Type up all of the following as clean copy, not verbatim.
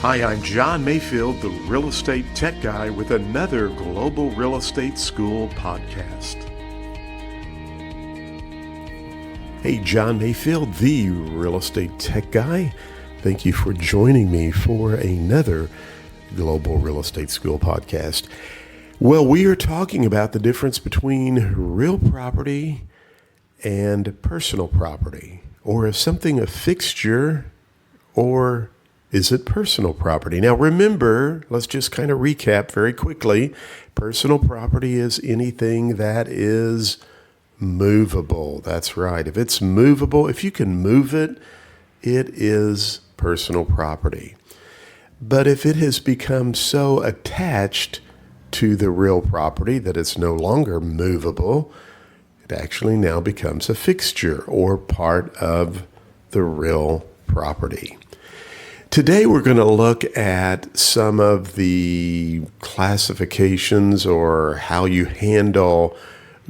Hi, I'm John Mayfield, the real estate tech guy with another Global Real Estate School podcast. Hey, John Mayfield, the real estate tech guy. Thank you for joining me for another Global Real Estate School podcast. Well, we are talking about the difference between real property and personal property. Or is something a fixture, or is it personal property? Now remember, let's just kind of recap very quickly. Personal property is anything that is movable. That's right. If it's movable, if you can move it, it is personal property. But if it has become so attached to the real property that it's no longer movable, it actually now becomes a fixture or part of the real property. Today we're going to look at some of the classifications or how you handle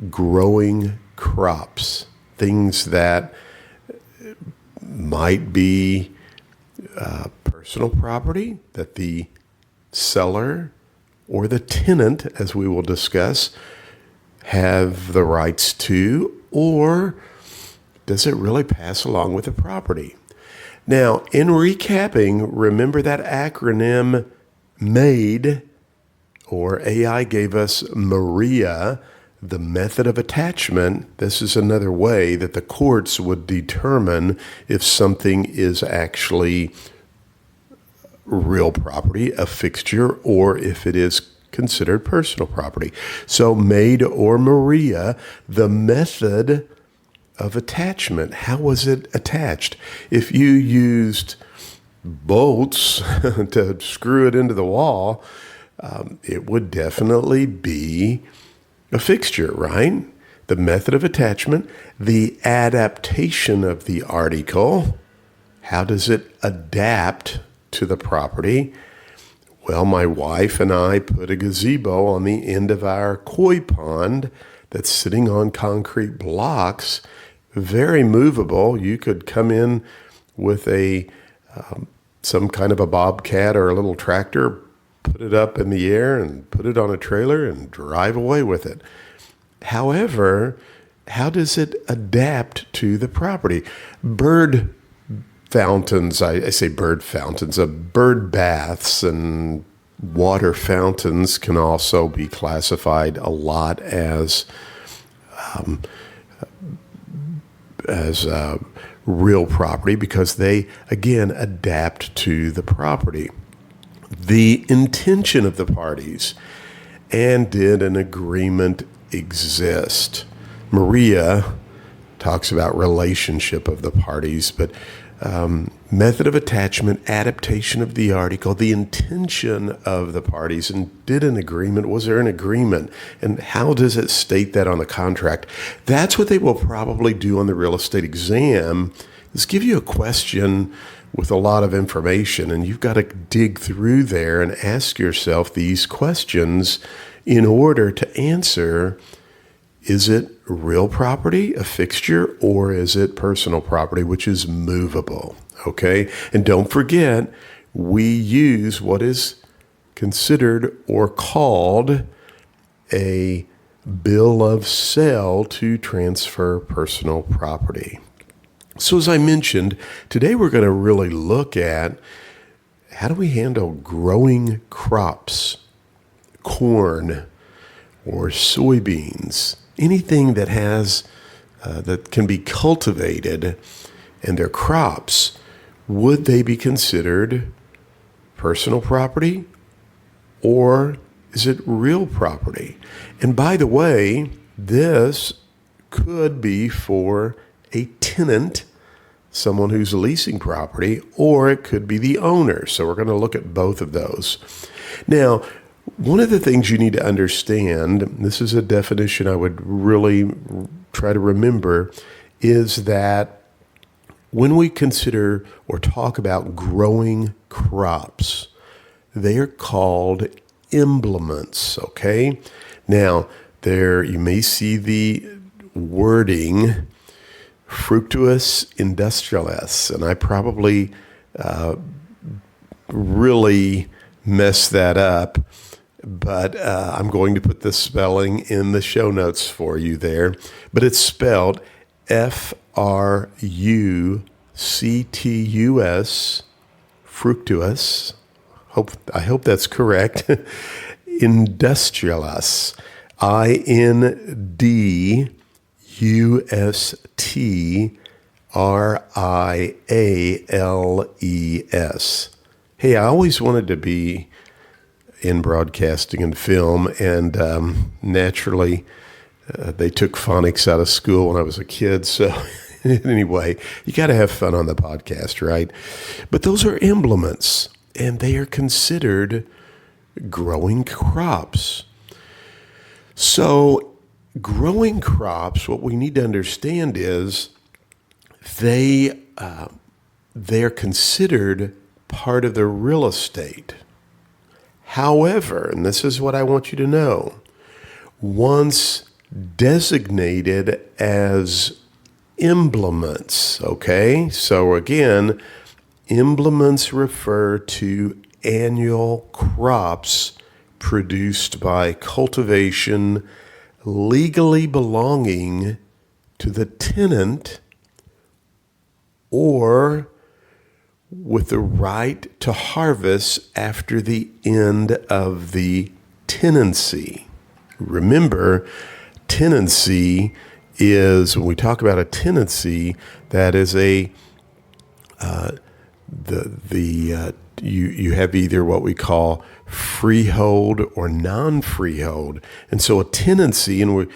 growing crops, things that might be personal property that the seller or the tenant, as we will discuss, have the rights to, or does it really pass along with the property? Now, in recapping, remember that acronym MADE, or AI gave us Maria, the method of attachment. This is another way that the courts would determine if something is actually real property, a fixture, or if it is considered personal property. So MADE or Maria, the method of attachment. How was it attached? If you used bolts to screw it into the wall, it would definitely be a fixture, right? The method of attachment, the adaptation of the article. How does it adapt to the property? Well, my wife and I put a gazebo on the end of our koi pond that's sitting on concrete blocks, very movable. You could come in with some kind of a bobcat or a little tractor, put it up in the air and put it on a trailer and drive away with it. However, how does it adapt to the property? Bird fountains, I say bird fountains, bird baths and water fountains can also be classified a lot as real property because they, again, adapt to the property. The intention of the parties, and did an agreement exist? Maria talks about relationship of the parties, but method of attachment, adaptation of the article, the intention of the parties, and did an agreement. Was there an agreement? And how does it state that on the contract? That's what they will probably do on the real estate exam, is give you a question with a lot of information, and you've got to dig through there and ask yourself these questions in order to answer, is it real property, a fixture, or is it personal property, which is movable? Okay? And don't forget, we use what is considered or called a bill of sale to transfer personal property. So as I mentioned, today we're going to really look at how do we handle growing crops, corn or soybeans, anything that has that can be cultivated, and their crops. Would they be considered personal property, or is it real property? And by the way, this could be for a tenant, someone who's leasing property, or it could be the owner. So we're going to look at both of those. Now, one of the things you need to understand, this is a definition I would really try to remember, is that when we consider or talk about growing crops, they are called emblements, okay? Now, there you may see the wording fructus industrialis, and I probably really mess that up, but I'm going to put the spelling in the show notes for you there. But it's spelled Fructus, fructus. I hope that's correct. Industrialis, Industriales. Hey, I always wanted to be in broadcasting and film, and naturally, they took phonics out of school when I was a kid. So anyway, you got to have fun on the podcast, right? But those are emblements, and they are considered growing crops. So growing crops, what we need to understand is they're considered part of the real estate. However, and this is what I want you to know, once designated as emblements, okay? So again, emblements refer to annual crops produced by cultivation legally belonging to the tenant or with the right to harvest after the end of the tenancy. Remember, tenancy is, when we talk about a tenancy, that is you have either what we call freehold or non-freehold. And so a tenancy, and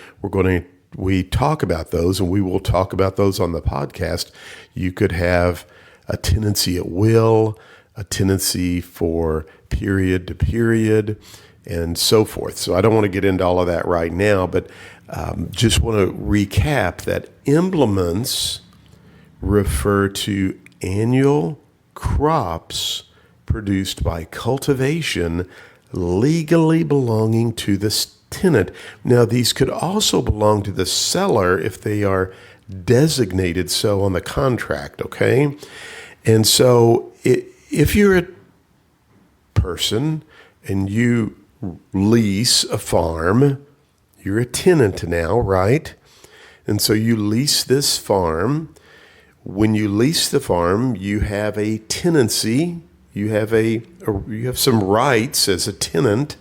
we talk about those, and we will talk about those on the podcast. You could have a tenancy at will, a tenancy for period to period, and so forth. So I don't want to get into all of that right now, but just want to recap that emblements refer to annual crops produced by cultivation legally belonging to the tenant. Now, these could also belong to the seller if they are designated so on the contract, okay? And so if you're a person and you lease a farm, you're a tenant now, right? And so you lease this farm. When you lease the farm, you have a tenancy. You have some rights as a tenant.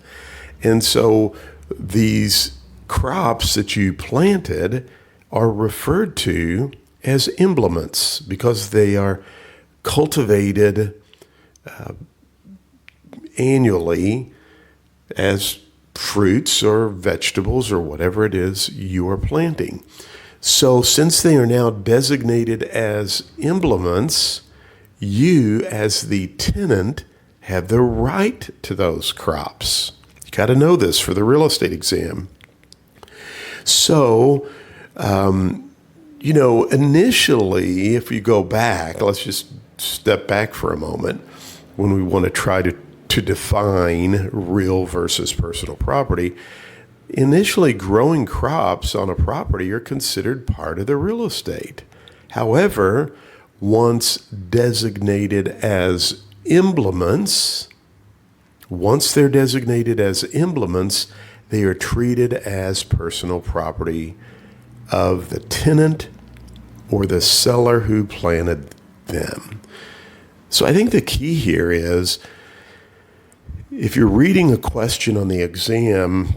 And so these crops that you planted are referred to as emblements because they are cultivated annually as fruits or vegetables or whatever it is you are planting. So since they are now designated as emblements, you as the tenant have the right to those crops. You got to know this for the real estate exam. So, initially, if you go back, let's just step back for a moment when we want to try to define real versus personal property. Initially, growing crops on a property are considered part of the real estate. However, once designated as implements, they are treated as personal property of the tenant or the seller who planted them. So I think the key here is, if you're reading a question on the exam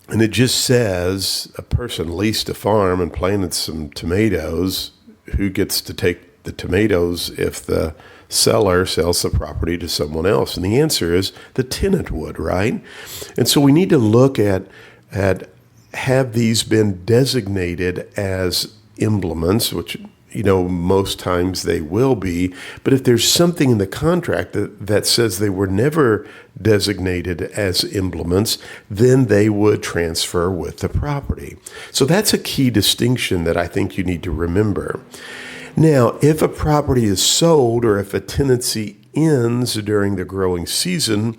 and it just says a person leased a farm and planted some tomatoes, who gets to take the tomatoes if the seller sells the property to someone else? And the answer is the tenant would, right? And so we need to look at have these been designated as emblements, which most times they will be. But if there's something in the contract that says they were never designated as implements, then they would transfer with the property. So that's a key distinction that I think you need to remember. Now, if a property is sold or if a tenancy ends during the growing season,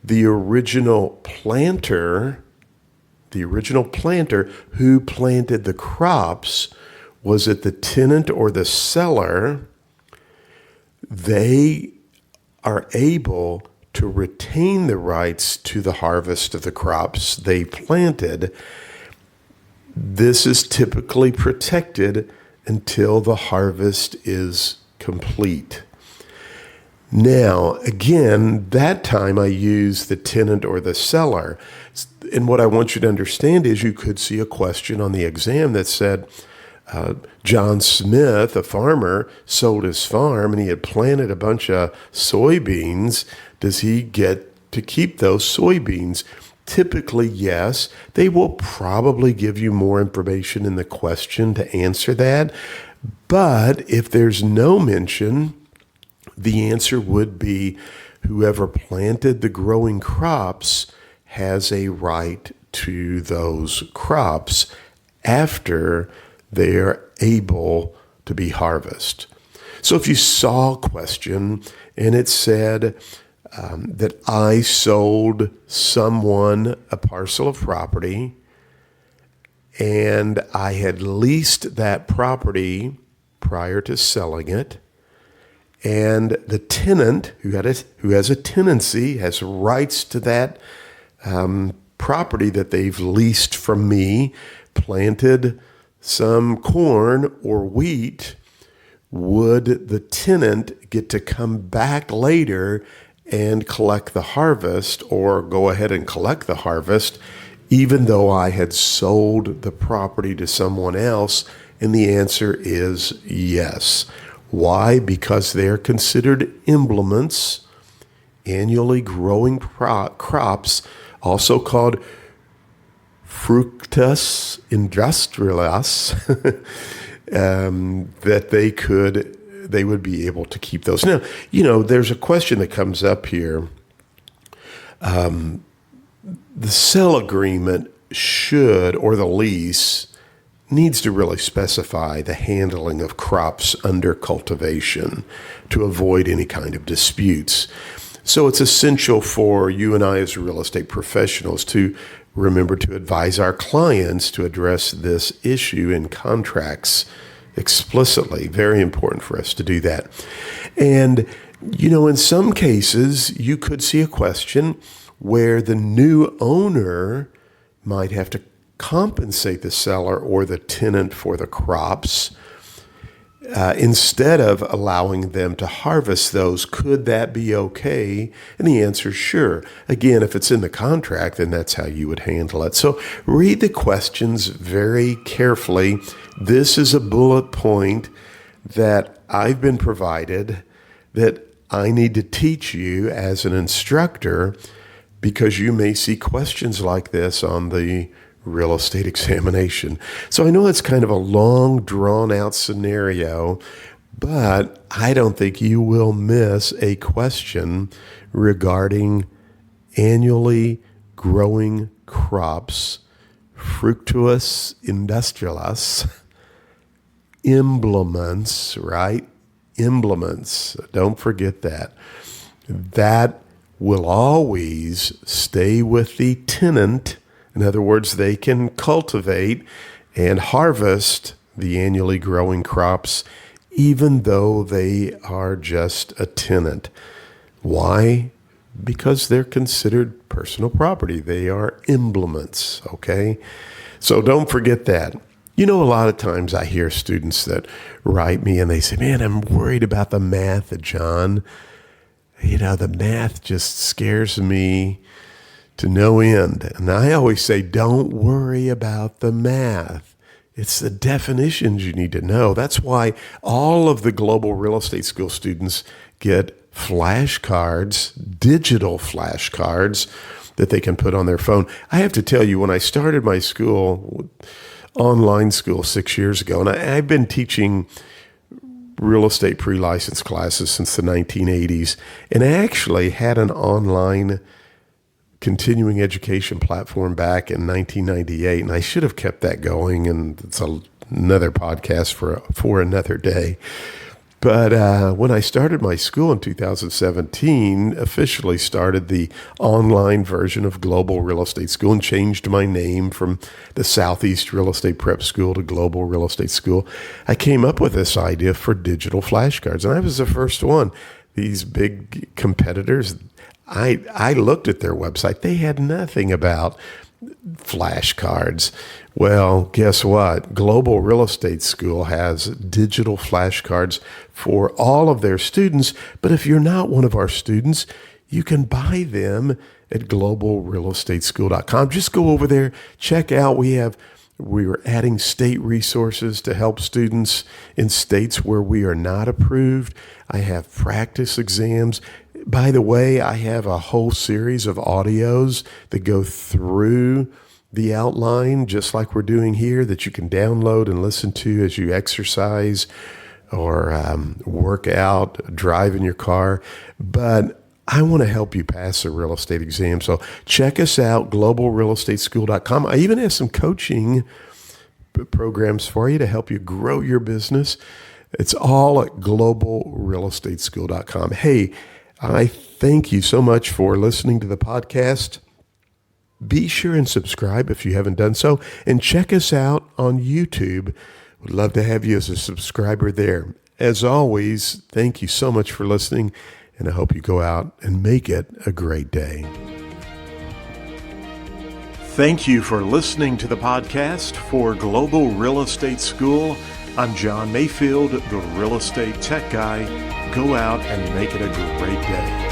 the original planter who planted the crops, was it the tenant or the seller, they are able to retain the rights to the harvest of the crops they planted, this is typically protected until the harvest is complete. Now, again, that time I use the tenant or the seller. And what I want you to understand is you could see a question on the exam that said, John Smith, a farmer, sold his farm and he had planted a bunch of soybeans. Does he get to keep those soybeans? Typically, yes. They will probably give you more information in the question to answer that. But if there's no mention, the answer would be whoever planted the growing crops has a right to those crops after they are able to be harvested. So if you saw a question and it said that I sold someone a parcel of property and I had leased that property prior to selling it, and the tenant who has a tenancy has rights to that property that they've leased from me, planted some corn or wheat, would the tenant get to come back later and collect the harvest, or go ahead and collect the harvest, even though I had sold the property to someone else? And the answer is yes. Why? Because they're considered emblements, annually growing crops, also called fructus industrialis, that they would be able to keep those. Now, there's a question that comes up here. The sale agreement should, or the lease, needs to really specify the handling of crops under cultivation to avoid any kind of disputes. So it's essential for you and I as real estate professionals to remember to advise our clients to address this issue in contracts explicitly. Very important for us to do that. And, in some cases, you could see a question where the new owner might have to compensate the seller or the tenant for the crops instead of allowing them to harvest those. Could that be okay? And the answer is sure. Again, if it's in the contract, then that's how you would handle it. So read the questions very carefully. This is a bullet point that I've been provided that I need to teach you as an instructor, because you may see questions like this on the real estate examination. So I know it's kind of a long, drawn-out scenario, but I don't think you will miss a question regarding annually growing crops, fructus industrialis, emblements, right? Emblements. Don't forget that. That will always stay with the tenant. In other words, they can cultivate and harvest the annually growing crops, even though they are just a tenant. Why? Because they're considered personal property. They are emblements, okay? So don't forget that. A lot of times I hear students that write me and they say, man, I'm worried about the math, John. The math just scares me to no end. And I always say, don't worry about the math. It's the definitions you need to know. That's why all of the Global Real Estate School students get flashcards, digital flashcards that they can put on their phone. I have to tell you, when I started my school, online school 6 years ago, and I've been teaching real estate pre-license classes since the 1980s, and I actually had an online continuing education platform back in 1998, and I should have kept that going, and it's another podcast for another day. But when I started my school in 2017, officially started the online version of Global Real Estate School and changed my name from the Southeast Real Estate Prep School to Global Real Estate School, I came up with this idea for digital flashcards, and I was the first one. these big competitors, I looked at their website. They had nothing about flashcards. Well, guess what? Global Real Estate School has digital flashcards for all of their students. But if you're not one of our students, you can buy them at globalrealestateschool.com. Just go over there, check out. We are adding state resources to help students in states where we are not approved. I have practice exams. By the way, I have a whole series of audios that go through the outline, just like we're doing here, that you can download and listen to as you exercise or work out, drive in your car. But I want to help you pass a real estate exam. So check us out, globalrealestateschool.com. I even have some coaching programs for you to help you grow your business. It's all at globalrealestateschool.com. Hey, I thank you so much for listening to the podcast. Be sure and subscribe if you haven't done so, and check us out on YouTube. Would love to have you as a subscriber there. As always, thank you so much for listening, and I hope you go out and make it a great day. Thank you for listening to the podcast for Global Real Estate School. I'm John Mayfield, the Real Estate Tech Guy. Go out and make it a great day.